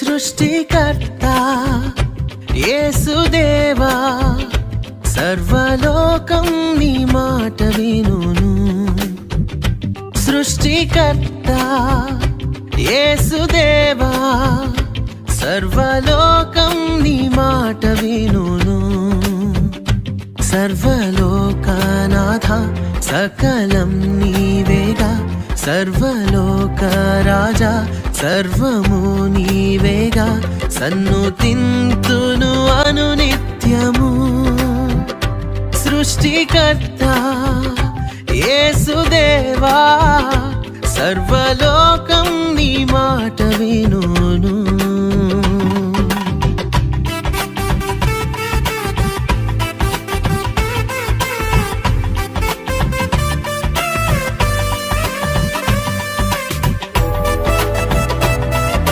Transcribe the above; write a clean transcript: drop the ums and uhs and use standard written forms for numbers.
సృష్టికర్త యేసుదేవా, సర్వలోకం నీ మాట వినును. సృష్టికర్త యేసుదేవా, సర్వలోకం నీ మాట వినును. సర్వలోకనాథ సకలం నీవేగా, సర్వలోక రాజా సర్వము నీవేగా. సన్నుతింతును అనునిత్యము. సృష్టికర్త యేసుదేవా, సర్వలోకం నీ మాట విను.